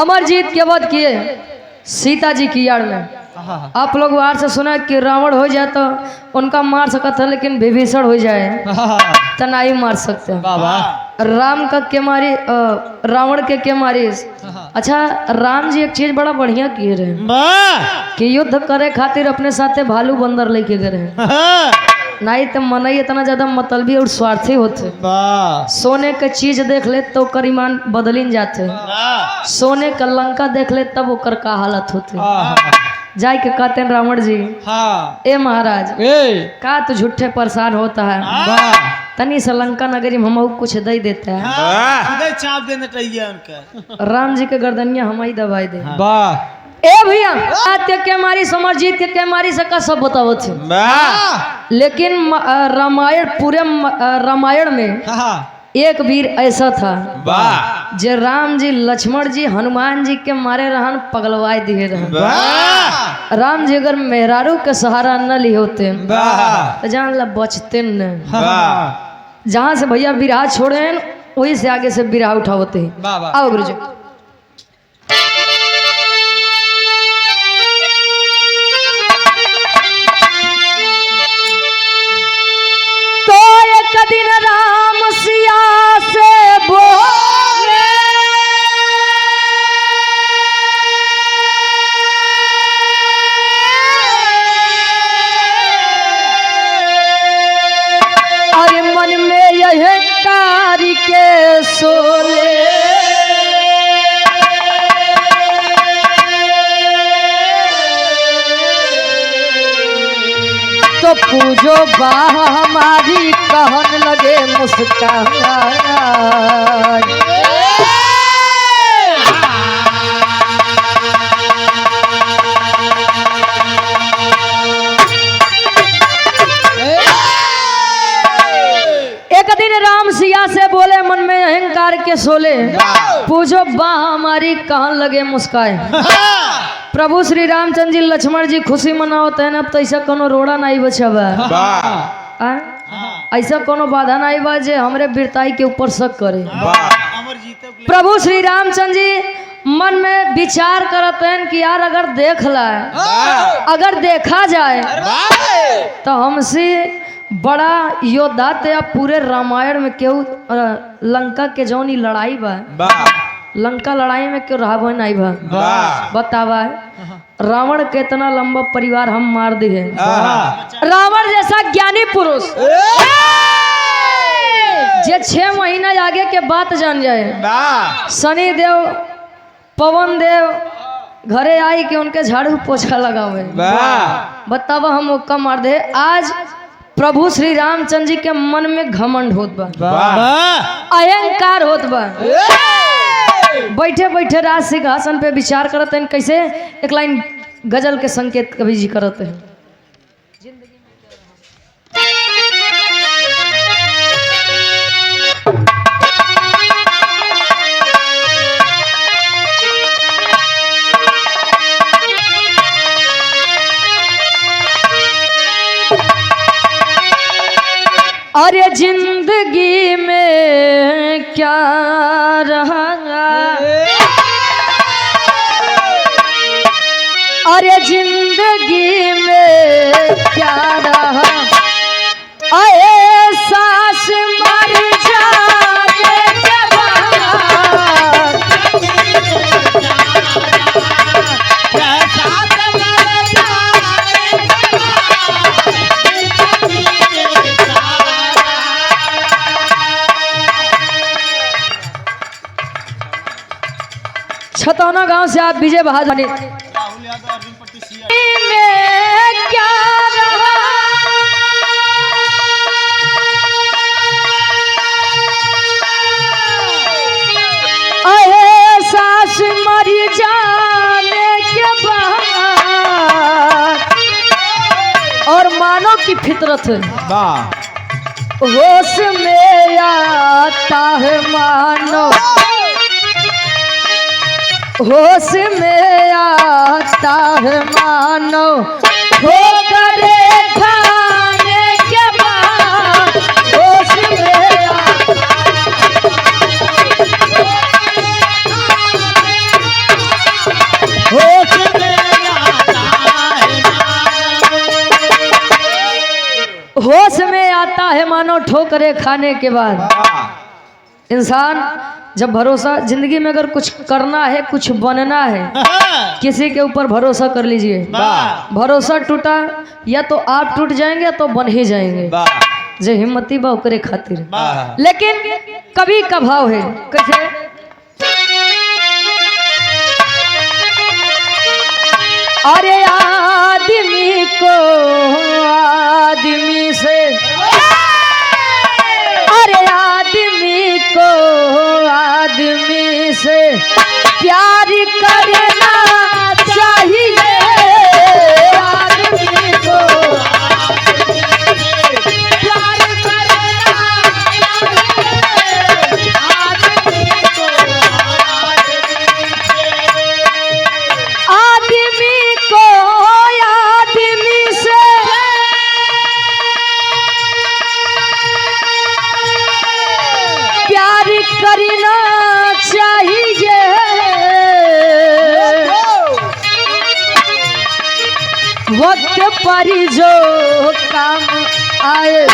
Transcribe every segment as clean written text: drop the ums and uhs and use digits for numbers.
अमरजीत के वध किए सीता जी की याद में। आप लोग बाहर से सुना कि रावण हो जाए तो उनका मार सकता था, लेकिन विभीषण हो जाए तो नहीं मार सकते। राम का के मारी रावण के मारी। अच्छा, राम जी एक चीज बड़ा बढ़िया किए रहे कि युद्ध करे खातिर अपने साथे भालू बंदर लेके गए रहे। नहीं तो मनई इतना ज्यादा मतलबी और स्वार्थी होते। सोने के चीज देख ले तो ओकर ईमान बदलिन जाते। सोने का लंका देख ले तब ओकर का हालत होते। जाय के कहते हैं रावण जी, ए महाराज का तो झूठे परेशान होता है, तनी से लंका नगरी में हम कुछ दे देते हैं। चाप देना चाहिए उनका। राम जी के गर्दनिया हम ही दबाई दे। ए भैया, सत्य के मारी समरजीत के मारी सका सब बताओ थे, लेकिन रामायण पूरे रामायण में एक वीर ऐसा था जो राम जी लक्ष्मण जी हनुमान जी के मारे रहन पगलवाई दिए रहन। राम जी अगर मेहरारू के सहारा न लिए होते तो जान ला बचते न। जहाँ से भैया बिराह छोड़े वही से आगे से बिराह उठाते हैं। आओ गुरु जी। तो एक दिन राम सिया से बोले, अरे मन में यह कारी के सोले, तो पूजो बा हमारी कहन लगे मुस्कान। एक दिन राम सिया से बोले मन में अहंकार के सोले, पूजो बा हमारी कहन लगे मुस्काए। प्रभु श्री रामचंद्र जी लक्ष्मण जी खुशी मनावते हैं। अब तो ऐसा कोनो रोड़ा नहीं बचा बा, ऐसा कोनो बाधा नहीं बा जे हमरे वीरताई के ऊपर शक करे। प्रभु श्री रामचंद्र जी मन में विचार करते हैं कि यार अगर देख लाए, अगर देखा जाए तो हमसे बड़ा योद्धा थे पूरे रामायण में क्यों लंका के जौनी लड़ाई बा, लंका लड़ाई में क्यों रहा नहीं भा बतावा। रावण के इतना लंबा परिवार हम मार दिए। रावण जैसा ज्ञानी पुरुष जे 6 महीना आगे के बात जान जाए। शनि देव पवन देव घरे आई कि उनके झाड़ू पोछा लगावे बतावा हम मौका मार दे। आज प्रभु श्री रामचंद्र जी के मन में घमंड होत बा, अहंकार होत बा। बैठे बैठे राज सिंहासन पे विचार करते हैं। कैसे एक लाइन गजल के संकेत कवि जी करते हैं। अरे जिंदगी में क्या रहा, अरे जिंदगी में क्या रहा, अरे सांस मर जाने के बाद, छतौना गांव से आप विजय बहादुर में क्या रहा, अरे सांस मर जाने के बाद, और मानो की फितरत होश में आता है मानो, होश में आता है मानो, ठोकर खाने के बाद होश में होश में आता है मानो ठोकरे खाने के बाद। इंसान जब भरोसा जिंदगी में अगर कुछ करना है, कुछ बनना है, किसी के ऊपर भरोसा कर लीजिए। भरोसा टूटा या तो आप टूट जाएंगे या तो बन ही जाएंगे। जे हिम्मती बा ओकरे खातिर। लेकिन कभी का भाव है कैसे? अरे आदमी को आदमी से, अरे आदमी को आदमी से प्यार करना चाहिए। आदमी को प्यार करना आदमी को आदमी से प्यार करना चाहिए। वक्त पर जो काम आए,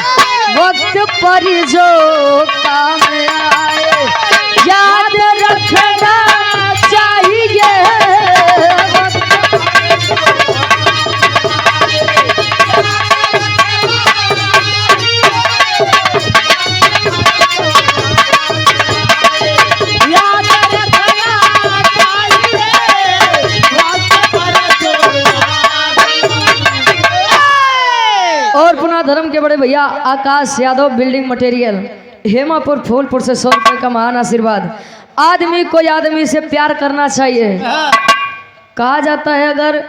वक्त पर जो काम आए याद रखना चाहिए। और पुनः धर्म के बड़े भैया आकाश यादव बिल्डिंग मटेरियल हेमापुर फूलपुर से 100 रुपये का महान आशीर्वाद। आदमी को आदमी से प्यार करना चाहिए। कहा जाता है अगर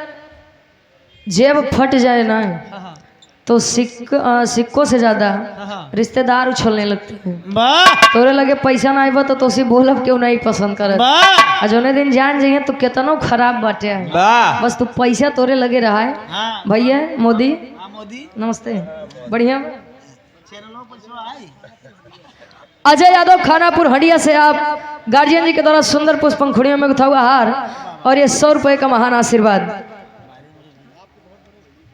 जेब फट जाए ना तो सिक्कों से ज्यादा रिश्तेदार उछलने लगते हैं। तोरे लगे पैसा ना आइबा तो तोसी बोलब क्यों नहीं पसंद करत। आ जोने दिन जान जाइए तो कितनो खराब बाटे है, बस तू पैसा तोरे लगे रहा है। भैया मोदी नमस्ते, बढ़िया। अजय यादव खानापुर हंडिया से आप गार्जियन जी के द्वारा सुंदर पुष्प पंखुड़ियों में गुथा हुआ हार और ये 100 रुपये का महान आशीर्वाद।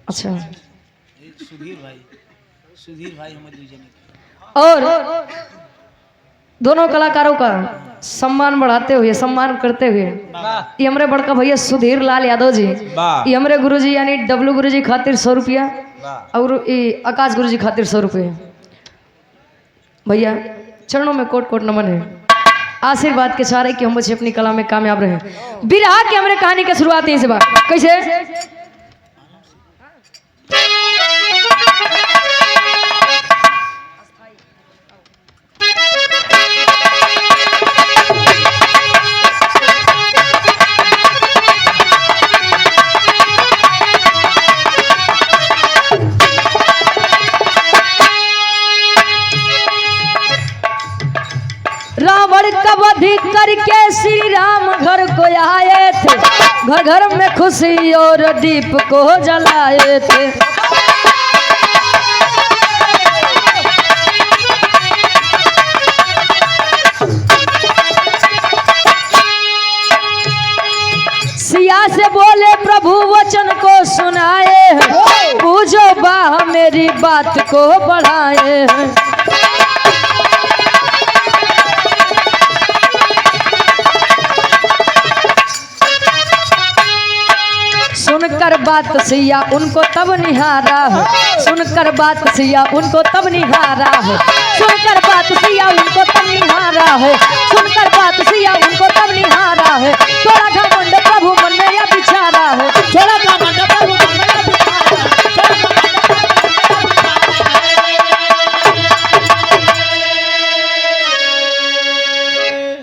अच्छा सुधीर भाई और दोनों कलाकारों का सम्मान बढ़ाते हुए, सम्मान करते हुए ये हमारे बड़का भैया सुधीर लाल यादव जी, ये हमारे गुरुजी यानी डब्लू गुरुजी खातिर 100 रुपया और आकाश गुरुजी खातिर 100 रुपये। भैया चरणों में कोट कोट नमन है, आशीर्वाद के सारे कि हम बच्चे अपनी कला में कामयाब रहे। बिरहा की हमारे कहानी की शुरुआत यहीं से बात कैसे? रावण का वध करके श्री राम घर को आए थे, घर घर में खुशी और दीप को जलाए थे। सिया से बोले प्रभु वचन को सुनाए, पूजो बाह मेरी बात को बढ़ाए। सुनकर बात सिया उनको तब निहारा है, सुनकर बात सिया उनको तब निहारा है, सुनकर बात सिया उनको तब निहारा है, सुनकर बात सिया उनको तब निहारा है। थोड़ा घमंड प्रभु मन में या बिचारा है, थोड़ा घमंड प्रभु मन में या बिचारा है।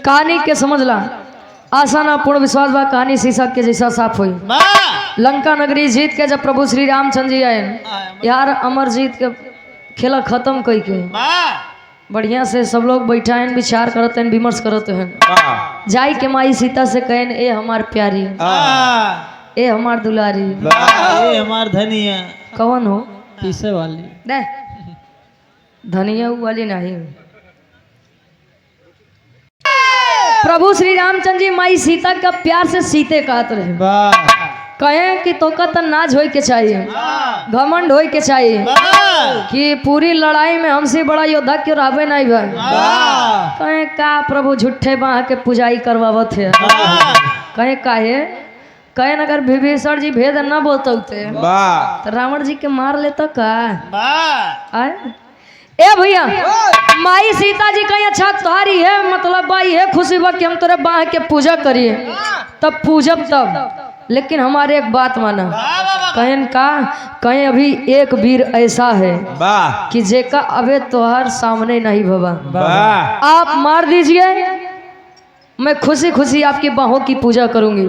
कहानी के समझला आसाना पूर्ण विश्वास बा, कहानी शीशा के जैसा साफ हुई। लंका नगरी जीत के जब प्रभु श्री रामचंद्र जी आए यार, अमर जीत के खेला खत्म कई के बढ़िया से सब लोग बैठा हैं, विचार करते हैं, विमर्श करते हैं। जाई के माई सीता से कहन ए हमार प्यारी, ए हमार दुलारी, ए हमार धनिया। कौन हो? पीछे वाली दे धनिया वाली नहीं। प्रभु श्री रामचंद्र जी माई सीता का प्यार से सीते कहते रहे। कहें कि तो का नाज होए के चाहिए, घमंड होए के चाहिए कि पूरी लड़ाई में हमसे बड़ा योद्धा क्यों रहबे नहीं भाई। कहें का प्रभु झूठे बाह के पुजाई करवावत है। कहें काहे, कहें अगर विभीषण जी भेद न बोलते तो रावण जी के मार लेता का। आए ए भैया, माई सीता जी कहीं अच्छा तुम्हारी है मतलब बाई है खुशी बा कि हम तेरे बाह के पूजा करिए, तब पूजब तब। लेकिन हमारे एक बात माना, कहें का कहें अभी एक वीर ऐसा है कि जेका अबे तोहर सामने नहीं भवा, आप मार दीजिए, मैं खुशी खुशी आपकी बाहों की पूजा करूंगी।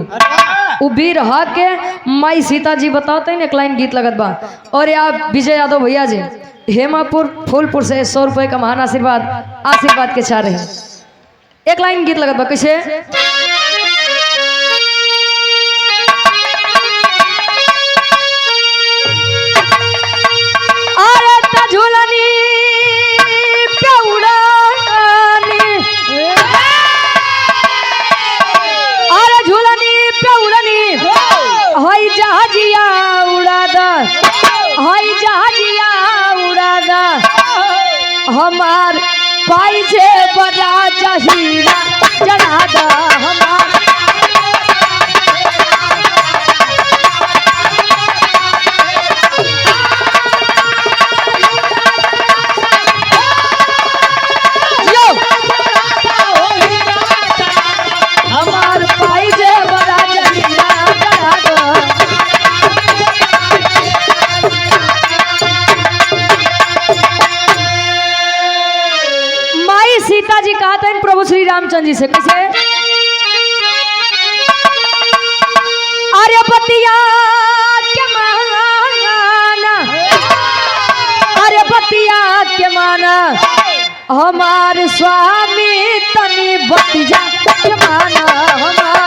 वो वीर हा के माई सीता जी बताते हैं, एक लाइन गीत लगत बा। और आप विजय यादव भैया जी हेमापुर फूलपुर से 100 रुपए का महान आशीर्वाद के चाह रहे हैं। एक लाइन गीत लगत बा कैसे। अरे झूलनी पे उड़ानी, अरे झूलनी पे उड़नी, हई जहाजिया उड़ा दा, हई जहाजिया उड़ा दा, हमार पाई जे बड़ा जहीरा जला दा, हमार सीता जी कहा था इन प्रभु श्री रामचंद्र जी से कैसे। अरे बतिया के माना, अरे बतिया के माना, हमारे स्वामी तनी बतिया के माना, हमार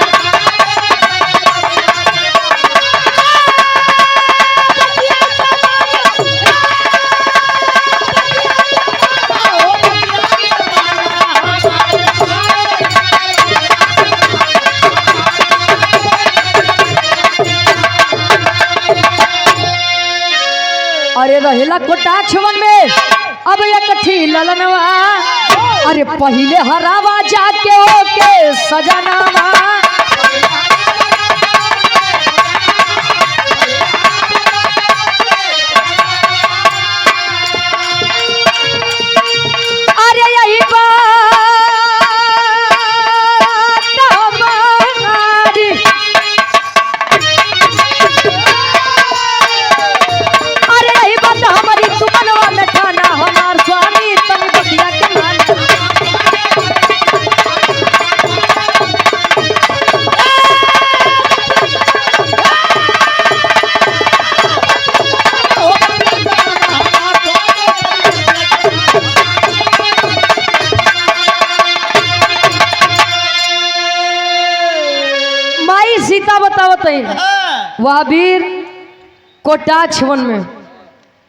अरे रहेला कोटाक्ष वन में अब एक कठी ललनवा, अरे पहले हरावा जाके ओके सजनावा, अरे यही सीता बतावत है। वह वीर कोटाक्ष वन में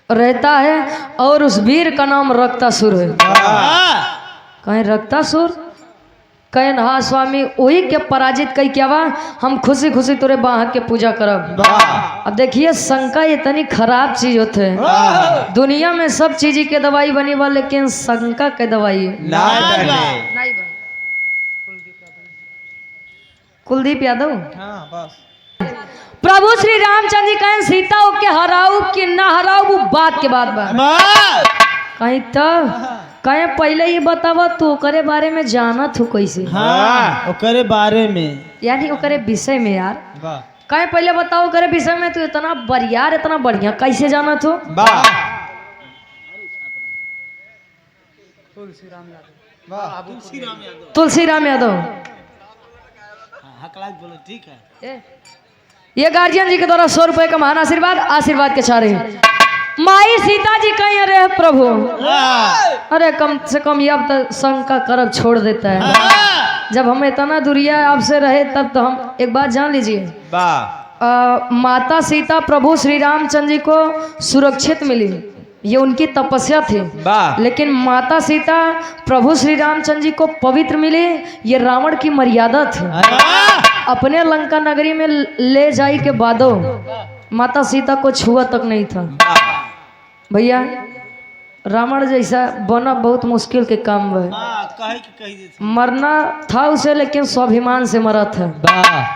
रहता है और उस वीर का नाम रक्तासुर है। कहें रक्तासुर, कहें हाँ स्वामी वही के पराजित कई क्या बा, हम खुशी खुशी तोरे बाह के पूजा करब। अब देखिए शंका इतनी खराब चीज होते है, दुनिया में सब चीज के दवाई बनी बा लेकिन शंका के दवाई नहीं। कुलदीप यादव बस। प्रभु श्री रामचंद्र जी कहें सीता के हराऊ कि ना हराऊ वो बात के बाद कहीं तब कहें पहले ही बतावा तू ओकरे बारे में जाना तू कैसे। हाँ, ओकरे बारे में यानी ओकरे विषय में यार कहें पहले बताओ ओकरे विषय में तू इतना बरियार इतना बढ़िया कैसे जाना तू। तुलसी राम यादव बोलो ठीक है। ये गार्जियन जी के द्वारा 100 रुपए का महान आशीर्वाद के चाह रहे हैं। माई सीता जी कहीं अरे प्रभु, अरे कम से कम ये अब तो शंका करब छोड़ देता है। जब हम इतना दूरिया आपसे रहे तब तो हम एक बात जान लीजिए, माता सीता प्रभु श्री रामचंद्र जी को सुरक्षित मिली, ये उनकी तपस्या थी। लेकिन माता सीता प्रभु श्री रामचंद्र जी को पवित्र मिले, ये रावण की मर्यादा थी। अपने लंका नगरी में ले जाई के बादो माता सीता को छुआ तक नहीं था। भैया रावण जैसा बना बहुत मुश्किल के काम है। मरना था उसे लेकिन स्वाभिमान से मरा था।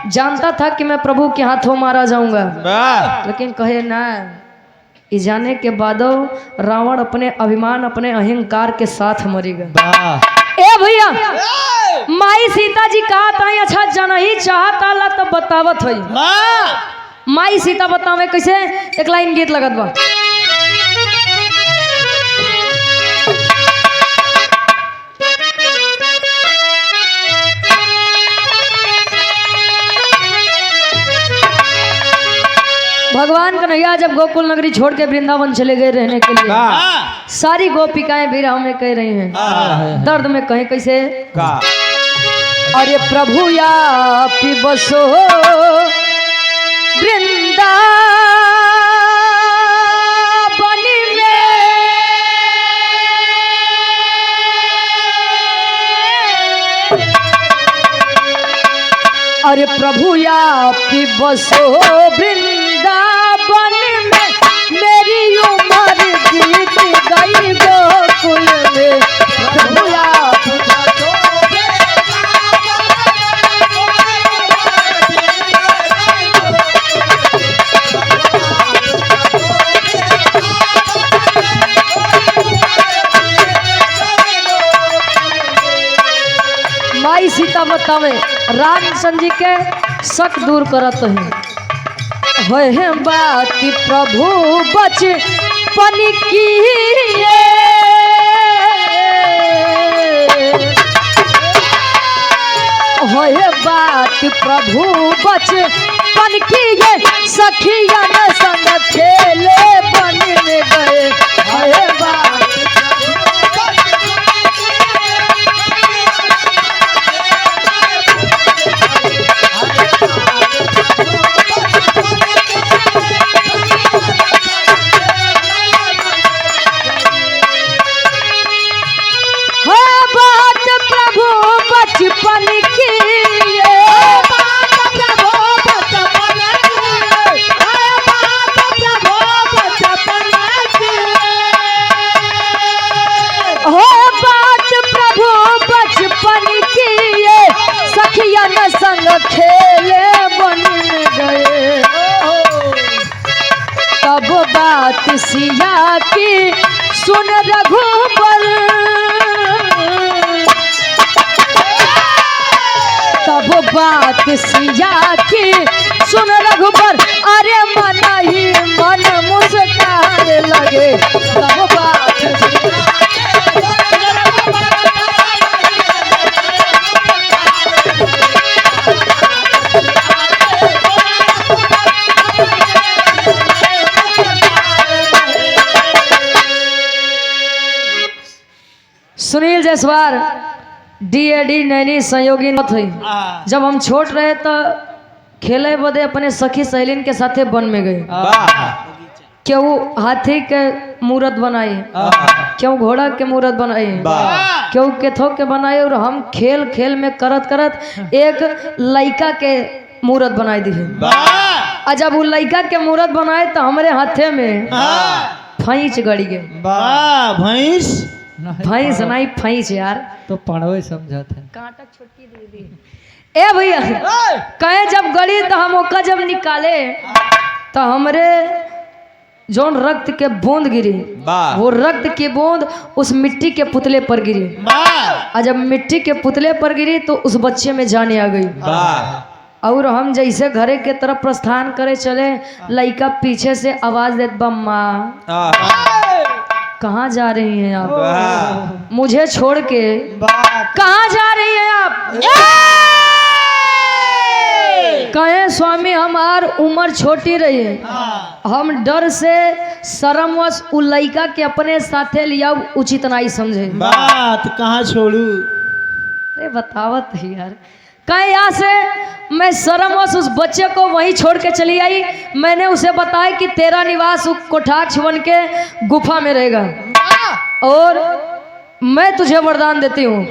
जानता था कि मैं प्रभु के हाथों मारा जाऊंगा, लेकिन कहे ना। ये जाने के बादो रावण अपने अभिमान अपने अहंकार के साथ मरेगा। ए भैया माई सीता जी कहा था अच्छा जाना ही चाहता ला तब बतावत हुई। माई सीता बतावे कैसे, एक लाइन गीत लगत बा। भगवान कन्हैया जब गोकुल नगरी छोड़ के वृंदावन चले गए रहने के लिए, सारी गोपिकाएं विरह में कह रही हैं, दर्द में कहें कैसे। अरे प्रभु या बसो वृंदावन में, अरे प्रभु या बसो वृंदावन में, मेरी उम्र बीत गई गोकुल में। प्रभु या माई सीता बतावे रामचंद्र जी के शक दूर करत है बात कि प्रभु बचपन की है बात प्रभु बचपन की ये सखियन संग खेले बन गए। है बात बचपन की बात प्रभु बचपन की ये सखियन संग खेले बन गए। तब बात सिया की सुन रघुबर, तब बात सिया की सुन रघुबर, अरे मन ही मन मुस्कान लगे। तब बात सुनील जायसवाल डीएडी नैनी सहयोगी न थी। जब हम छोट रहे तो खेले बदे अपने सखी सहेलिन के साथे वन में गए। क्यों हाथी के मूर्त बनाए, क्यों घोड़ा के मूर्त बनाए, क्यों केथो के बनाए। और हम खेल खेल में करत करत एक लड़का के मूर्त बनाई दी है। और जब वो लड़का के मूर्त बनाए तो हमारे हाथे में फैंच गड़ी गए। भैंस भैंस नहीं फैंच यार, तो पढ़वे समझा था। कांटा छोटकी दीदी। ए भैया कहे जब गड़ी तो हम ओका जब निकाले तो हमरे जोन रक्त के बूंद गिरी, वो रक्त की बूंद उस मिट्टी के पुतले पर गिरी। और जब मिट्टी के पुतले पर गिरी तो उस बच्चे में जान आ गई। और हम जैसे घरे के तरफ प्रस्थान करे चले, लड़का पीछे से आवाज देत बा, माँ कहाँ जा रही हैं आप, मुझे छोड़ के कहाँ जा रही हैं आप। कहे स्वामी हमार उम्र छोटी रही है, हम डर से शर्मवश उ लड़का के अपने साथे लिया उचित नहीं समझे। बात कहाँ छोड़ू, अरे बतावत है यार। कहे यहाँ से मैं शर्मवश उस बच्चे को वहीं छोड़ के चली आई। मैंने उसे बताया कि तेरा निवास कोठार छुवन के गुफा में रहेगा। और मैं तुझे वरदान देती हूँ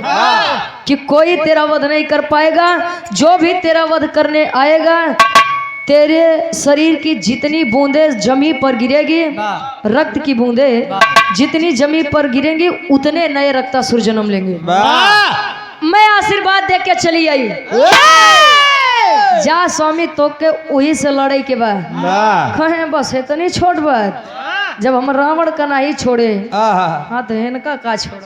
कि कोई तेरा वध नहीं कर पाएगा। जो भी तेरा वध करने आएगा, तेरे शरीर की जितनी बूंदे जमीन पर गिरेगी, रक्त की बूंदे जितनी जमीन पर गिरेंगी, उतने नए रक्तासुर जन्म लेंगे। मैं आशीर्वाद दे के चली आई। जा स्वामी तो के वही से लड़ाई के बाद कहे बस है तो नहीं छोड़ बात। जब हम रावण का नहीं छोड़े, हाँ तो इनका का छोड़ो।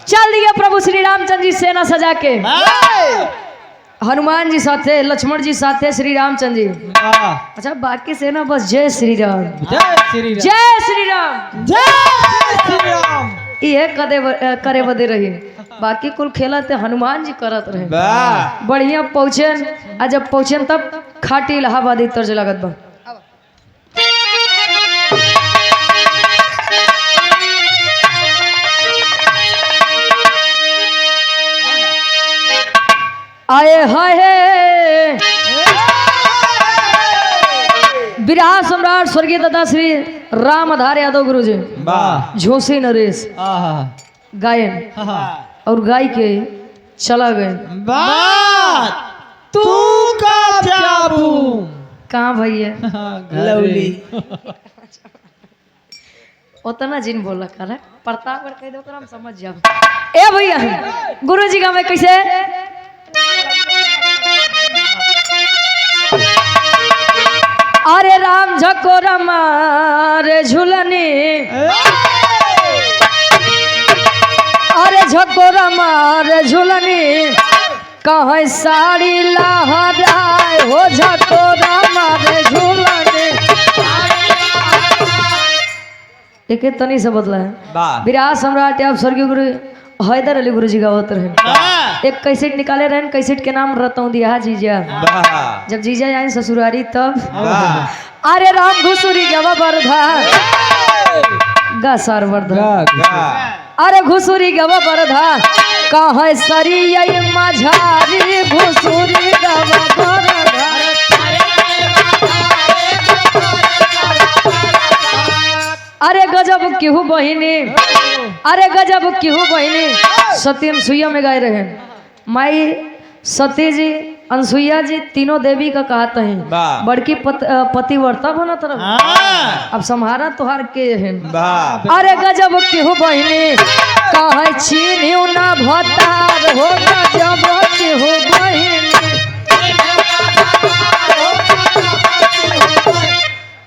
चल दिए प्रभु श्री रामचंद्र जी सेना सजा के, हनुमान जी साथे, लक्ष्मण जी साथे, श्री रामचंद्र जी। अच्छा बाकी सेना बस जय श्री राम, जय श्री राम, ये करे बदे रही। बाकी कुल खेला थे हनुमान जी करत रहे। बढ़िया पहुँचे, आ जब पहुँचे तब खाटी इलाहाबादी तर्ज लागत बा। आए हाय विराट सम्राट स्वर्गीय दादा श्री रामधार यादव गुरु जी, झोसी नरेश गायन और गाय के चला गए। तू का जाबू कहाँ भैया लवली उतना जिन बोला कर प्रताप कह दो हम समझ जाओ। ए भैया गुरु जी का मैं कैसे अरे राम झकोर मारे झूलनी, अरे झकोर मारे झूलनी, कहीं साड़ी लहराए हो झकोर मारे झूलनी। एक तनी से बदला है। विराट सम्राट आप स्वर्गीय गुरु हैदर अली गुरु जी गावत रहे। एक कैसेट निकाले रहे, कैसेट के नाम रतौंदिया जीजा। जब जीजा आए ससुरारी तब अरे राम घुसुरी गवा बरधा गा सार बरधा, अरे घुसुरी गवा बरधा, कहे सरी माझारी घुसुरी गवा बरधा। अरे गजब केहू बहिनी, अरे गजब केहू बहिनी सती अनसुईया में गाए रहे। माई सती जी, अनसुईया जी तीनों देवी का कहत है। बड़की पतिव्रता बना तरफ अब सम्हारा तुहार के है। अरे गजब केहू बहिनी कहे छीनियो ना भतार हो, गजब केहू बहिनी।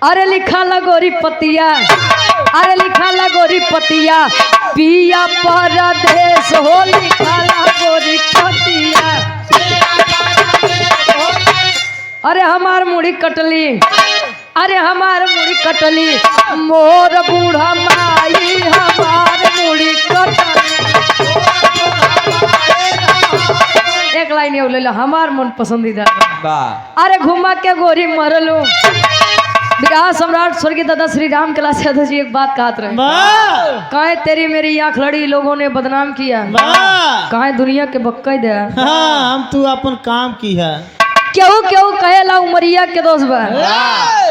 अरे लिखा लगोरी पतिया, अरे लिखा लगोरी पतिया, पिया परदेश हो, लिखा लगोरी पतिया। अरे हमार मुड़ी कटली, अरे हमार मुड़ी कटली, मोर बूढ़ा माई हमार मुड़ी कटली। एक लाइन ये ले हमार मन पसंदीदा। अरे घुमा के गोरी मरलो। विराट सम्राट स्वर्गीय दादा श्री राम कैलाश यादव जी एक बात कहते रहे। कहे तेरी मेरी आंख लड़ी, लोगों ने बदनाम किया, कहे दुनिया के बक्का दे। हम तू अपन काम की है। क्यों क्यों कहे ला उमरिया के दोस्त बा,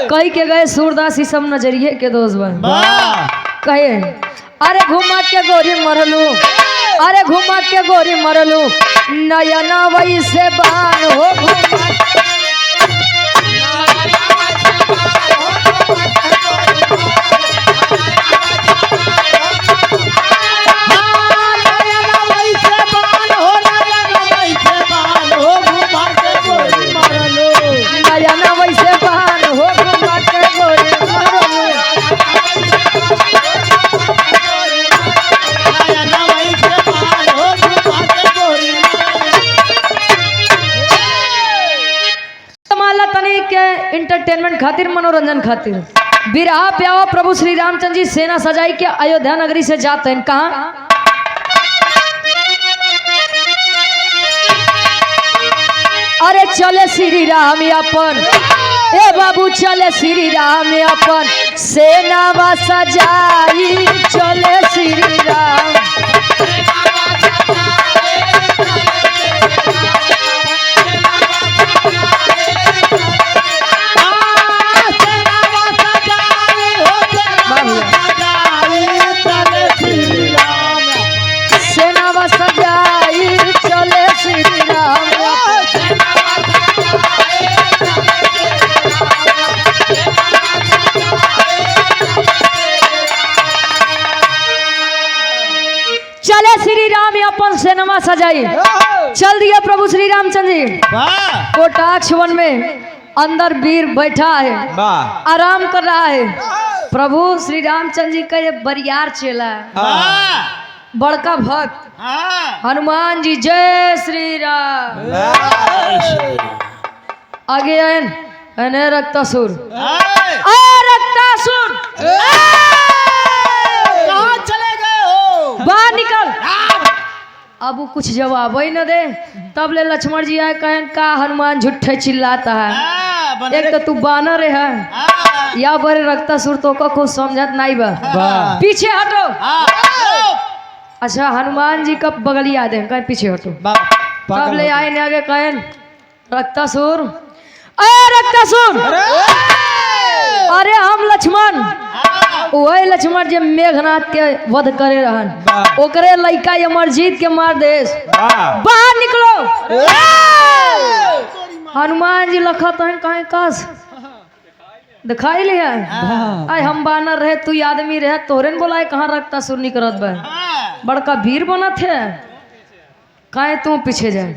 कही के गए सूरदास ही सब नजरिए के दोस्त बा। कहे अरे घुमा के गोरी मरलू, अरे घुमा के गोरी मरलू, नयना वैसे बान हो घुमा। एंटरटेनमेंट खातिर, मनोरंजन खातिर बिरहा प्यावा प्रभु श्री रामचंद्र जी सेना सजाई के अयोध्या नगरी से जाते हैं। कहाँ अरे चले श्री राम अपन, ए बाबू चले श्री राम अपन, सेना वा सजाई चले श्री राम। चले श्री राम अपन सेनमा सजाई। चल दिया प्रभु श्री रामचंद्र जी वाह कोटाक्ष वन में। अंदर वीर बैठा है, वाह आराम कर रहा है। प्रभु श्री रामचंद्र जी का ये बरियार चेला, वाह बड़का भक्त हाँ हनुमान जी जय श्री राम। आगे आए रक्तासुर, रक्तासुर कहाँ चले गए हो? बाहर निकल। अब वो कुछ जवाब ही न दे। तब ले लक्ष्मण जी आए कहन का हनुमान झूठे चिल्लाता है। एक तो तू बानर है या बड़े रक्तासुर तो का कुछ समझत नहीं बा। पीछे हटो। अच्छा हनुमान जी का बगलिया दे कहे पीछे हटो। तब ले आए ने आगे कहन रक्तासुर, अरे रक्तासुर, अरे हम लक्ष्मण वही लक्ष्मण जे मेघनाथ के वध करे रहन, ओकरे लइका अमरजीत के मार देस। बाहर निकलो। हनुमान जी लखत हैं कहीं कस दिखाई लिया। आय हम बानर रहे तू आदमी रहे तोरे ने बोलाए कहाँ रक्तासुर निकलत बा। बड़का वीर बना थे कहे तू पीछे जाए।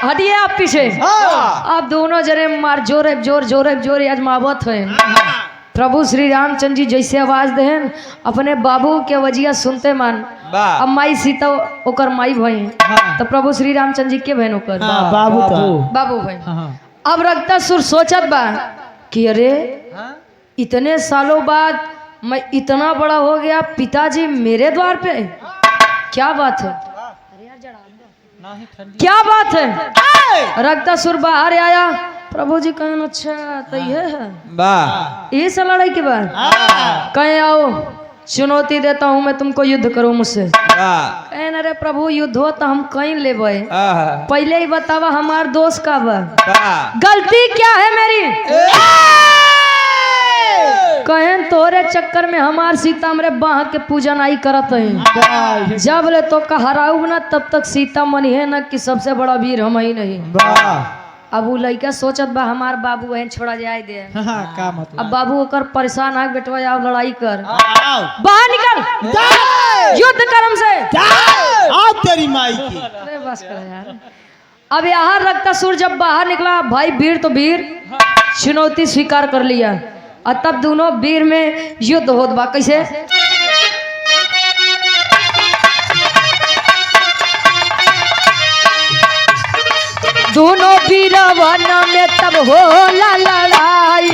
हटिए आप पीछे। आप दोनों जरे मार जोरे जोर जोरे जोर आजमावत है। प्रभु श्री रामचंद्र जी जैसे आवाज देहन अपने बाबू के वजिया सुनते मान। अब माई सीता ओकर माई भई तो प्रभु श्री रामचंद्र जी के बहन ओकर बाबू बाबू भाई। अब रक्तासुर सोचत बा कि अरे इतने सालों बाद मैं इतना बड़ा हो गया, पिताजी मेरे द्वार पे। क्या बात है, क्या बात है। रक्तासुर बाहर आया। प्रभु जी कहन अच्छा तो ये है ये से लड़ाई के बाद कहे आओ चुनौती देता हूँ मैं तुमको, युद्ध करो मुझसे। कहन अरे प्रभु युद्ध हो तो हम कहीं ले पहले ही बतावा हमार दोस्त का बा, गलती क्या है मेरी। कहन तोरे चक्कर में हमार सीता हमरे बाह के पूजा नहीं करत है। जब ले तो हराऊ ना तब तक सीता मनी है ना कि सबसे बड़ा वीर हम ही नहीं। अब वो लड़का सोचत बा हमार बाबू बहन छोड़ा जाए दे। का मतलब? अब बाबू ओकर परेशान आ बेटवा आओ लड़ाई कर। बाहर निकल, युद्ध कर्म से आओ तेरी माई की। अरे बस कर यार। अब यहाँ रक्तासुर जब बाहर निकला भाई वीर तो वीर चुनौती स्वीकार कर लिया और तब दोनों वीर में युद्ध होत बा। कैसे दोनों वीरवन में तब होला लड़ाई।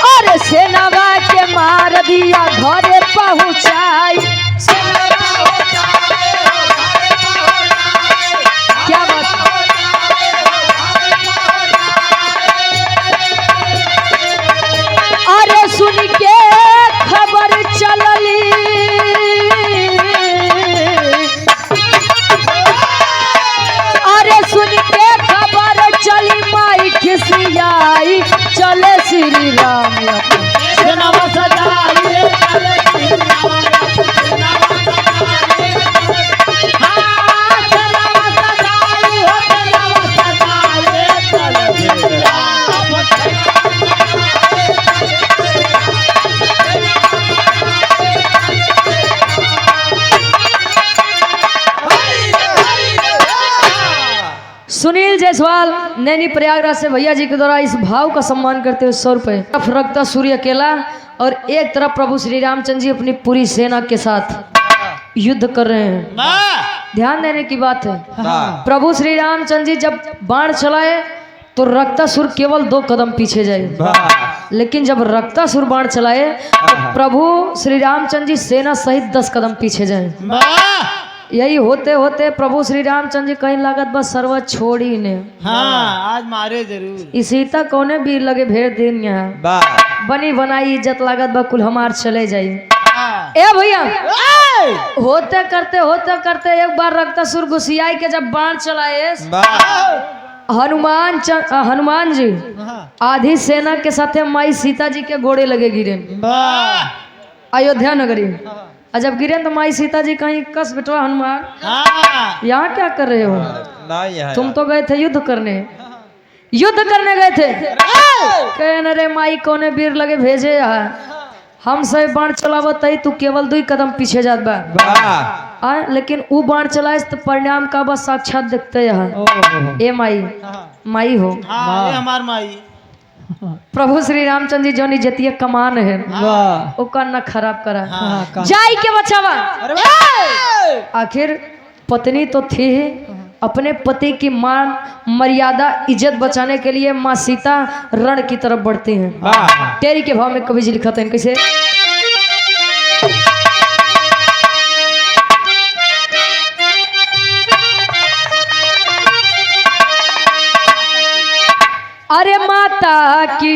अरे सेनावा के मार दिया घरे पहुंचाई। क्या बात है? अरे सुन के खबर चलली अरे सुन के खबर चली माई खिसियाई चले श्री राम सेनावा सजाई। सुनील जायसवाल नैनी प्रयागराज से भैया जी के द्वारा इस भाव का सम्मान करते हुए 100 रुपए। तरफ रक्तासुर अकेला और एक तरफ प्रभु श्री रामचंद्र जी अपनी पूरी सेना के साथ युद्ध कर रहे हैं। ध्यान देने की बात है, प्रभु श्री रामचंद्र जी जब बाण चलाए तो रक्तासुर केवल 2 कदम पीछे जाए, लेकिन जब रक्तासुर बाण चलाए तो प्रभु श्री रामचंद्र जी सेना सहित 10 कदम पीछे जाए। यही होते होते प्रभु श्री रामचंद्र जी कहीं लागत बस सर्व छोड़ी ने। हाँ आज मारे जरूर। सीता कौने वीर लगे भेड़ दिन यहाँ बनी बनाई इज्जत लागत बा कुल हमार चले जाई। ए भैया होते करते एक बार रक्तासुर गुस्सियाई के जब बाण चलाए हनुमान जी आधी सेना के साथ माई सीता जी के घोड़े लगे गिरे अयोध्या नगरी। और जब गिरे तो माई सीता जी कहीं कस बेटवा हनुमान यहाँ क्या कर रहे हो? तुम तो गए थे युद्ध करने, युद्ध करने गए थे। कहने रे माई कोने वीर लगे भेजे है, हम सब बाण चलाव तई तू केवल 2 कदम पीछे जात बा। लेकिन ऊ बाण चलाए तो परिणाम का बस साक्षात देखते है। ए माई माई हो हाँ, ये हमार माई। प्रभु श्री रामचंद्र जी जोनी जतिया कमान है ओकर न खराब करा जाई के बचावा। आखिर पत्नी तो थी ही, अपने पति की मान मर्यादा इज्जत बचाने के लिए माँ सीता रण की तरफ बढ़ती हैं। तेरी के भाव में कवि जी लिखते हैं कैसे, अरे माता की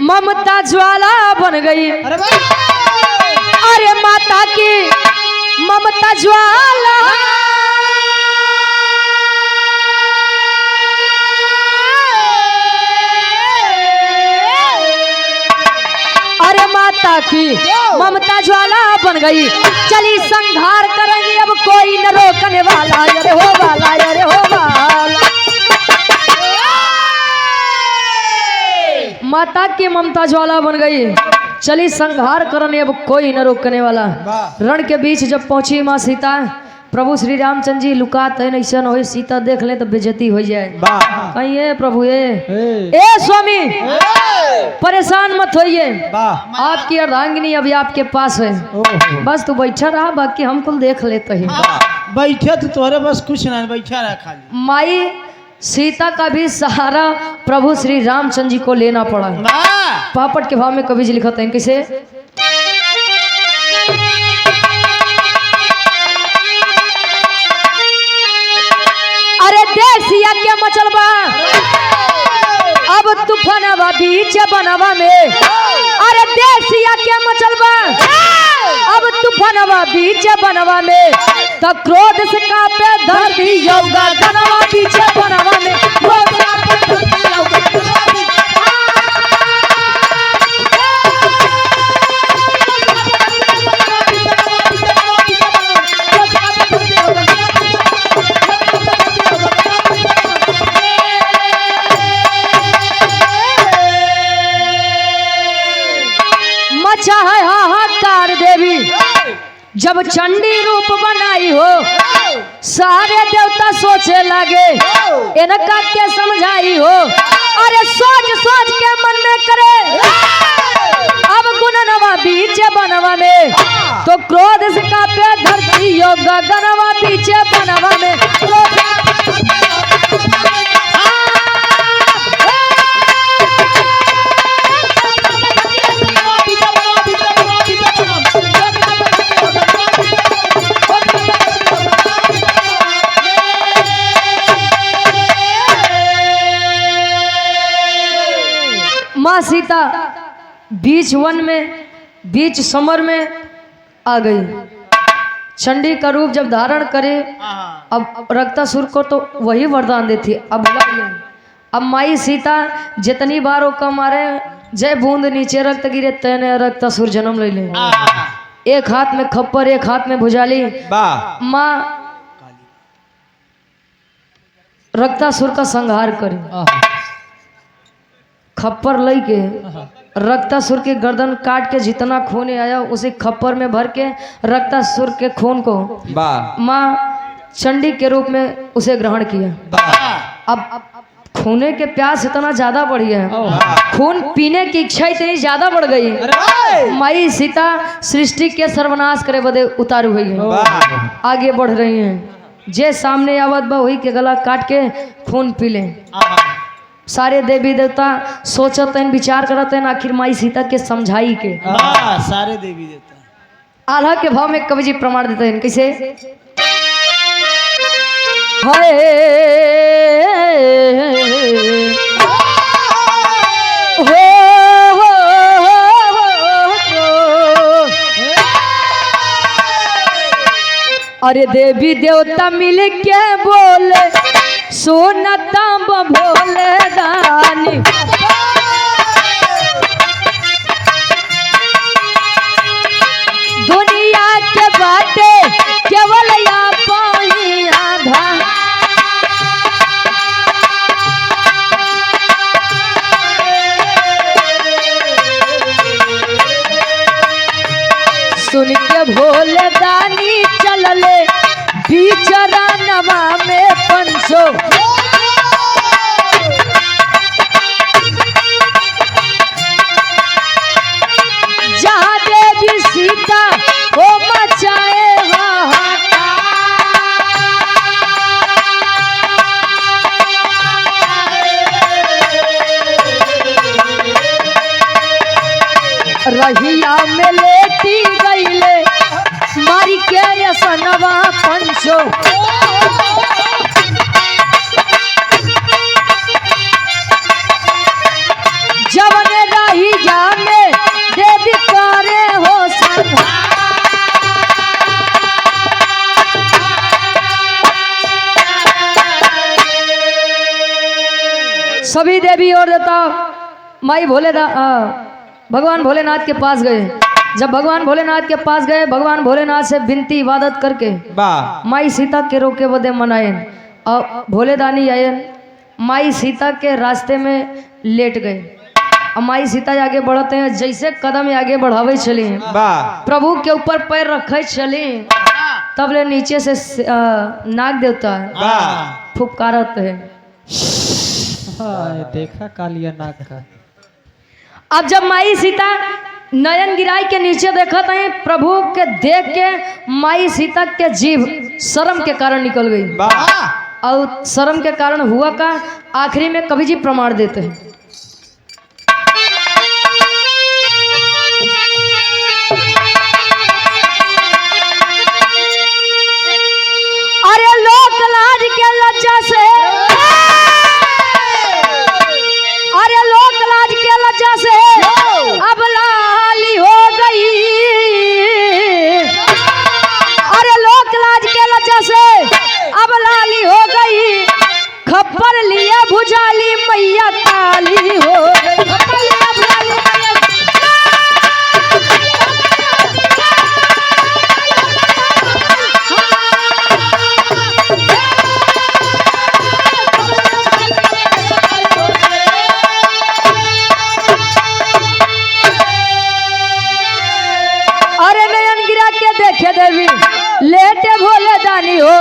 ममता ज्वाला बन गई, अरे माता की ममता ज्वाला अरे माता की ममता ज्वाला बन गई, चली संहार करेंगे अब कोई न रोकने वाला। अरे हो वाला, अरे हो वाला। माता की ममता ज्वाला बन गई, चली संहार करने अब कोई न रोकने वाला। रण के बीच जब पहुंची माँ सीता, प्रभु श्री रामचंद्र जी लुकात है ऐसा न हो सीता देख ले तो बेइज्जती हो जाए। कहीं ये प्रभु ए स्वामी परेशान मत होइए, आपकी अर्धांगिनी अभी आपके पास है, बस तू बैठा रहा, बाकी हम कुल देख लेते हैं। बैठे तो तोरे बस कुछ ना, बैठा रहा खाली। माई सीता का भी सहारा प्रभु श्री रामचंद्र जी को लेना पड़ा। पापट के भाव में कवि जी लिखते हैं कैसे, अरे देसिया के मचलबा अब तूफानवा बीच बनवा में, अरे देसिया के मचलबा अब तूफानवा बीच बनवा में, तो क्रोध से कांपे धरती योगा धनवा बीच बनवा में। मचा है हाहाकार देवी जब चंडी रूप बनाई हो, सारे देवता सोचे लगे इनका के समझाई हो, अरे सोच सोच के मन में करे अब गुणनवा बीच बनवा में, तो क्रोध से कांपे धरती यो गगनवा बीच बनवा में। माँ सीता बीच वन में बीच समर में आ गई, चंडी का रूप जब धारण करे, अब रक्तासुर को तो वही वरदान देती, अब माई सीता जितनी बार वो कम मारे जय बूंद नीचे रक्त गिरे तैने रक्तासुर जन्म ले ले। एक हाथ में खप्पर एक हाथ में भुजाली, माँ रक्तासुर का संहार करे। खप्पर लई के रक्तासुर के गर्दन काट के जितना खून आया उसे खप्पर में भर के रक्तासुर के खून को माँ चंडी के रूप में उसे ग्रहण किया। अब खूने के प्यास इतना ज्यादा बढ़ गया, खून पीने की इच्छा इतनी ज्यादा बढ़ गई, माई सीता सृष्टि के सर्वनाश करे बदे उतारू हुई है, आगे बढ़ रही हैं। जे सामने आवत बा वही के गला काट के खून पी ले। सारे देवी देवता सोचते हैं विचार करते हैं आखिर माई सीता के समझाई के। सारे देवी देवता आल्हा के भाव में कवि जी प्रमाण देते हैं कैसे, हाय अरे देवी देवता मिल के बोले सोनता भोले दानी, दुनिया के बातें केवल या पानी आधा, सभी देवी और देवता माई भगवान भोलेनाथ के पास गए। जब भगवान भोलेनाथ के पास गए, भगवान भोलेनाथ से विनती इबादत करके माई सीता के रोके बदे मनायन और भोले दानी आयन माई सीता के रास्ते में लेट गए। अब माई सीता आगे बढ़ते हैं, जैसे कदम आगे बढ़ावे चले प्रभु के ऊपर पैर रखे चले, तब ले नीचे से नाग देवता फुफकारत है। देखा कालिया नाग का। अब जब माई सीता नयन गिराई के नीचे देखत है, प्रभु के देख के माई सीता के जीभ शर्म के कारण निकल गई। और शर्म के कारण हुआ का आखिरी में कवि जी प्रमाण देते हैं। अरे लोक लाज के लज्जा से, अरे लोक लाज के लज्जा से अब लाली हो गई। अरे लोक लाज के लज्जा से अब लाली हो गई। खप्पर लिए भुजाली मैया काली हो गई। अरे नयन गिरा के देखे देवी लेटे भोले दानी हो,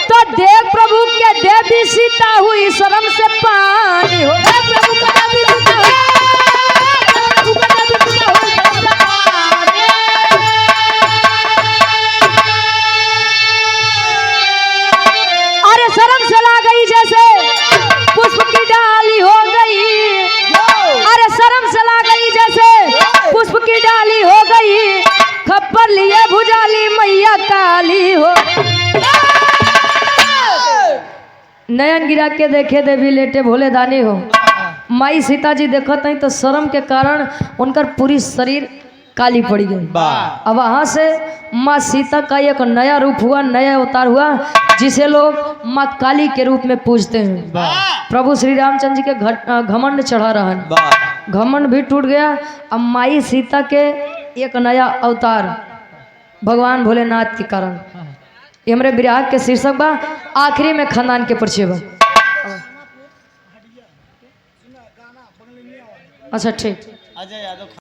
तो देव प्रभु के देवी सीता हुई शर्म से पानी हो। अरे शर्म से ला गई जैसे पुष्प की डाली हो गई। अरे शर्म से ला गई जैसे पुष्प की डाली हो गई। खप्पर लिए भुजाली मैया काली हो। नयन गिरा के देखे देवी लेटे भोले दानी हो। माई सीता जी देखत नहीं तो शर्म के कारण उनकर पूरी शरीर काली पड़ी गई। अब वहां से माँ सीता का एक नया रूप हुआ, नया अवतार हुआ, जिसे लोग माँ काली के रूप में पूजते हैं। प्रभु श्री रामचंद्र जी के घमंड चढ़ा रहा, घमंड भी टूट गया। अब माई सीता के एक नया अवतार भगवान भोलेनाथ के कारण। ये हमारे विराग के शीर्षक बा, आखिरी में खानदान के परिचय बा। अच्छा ठीक।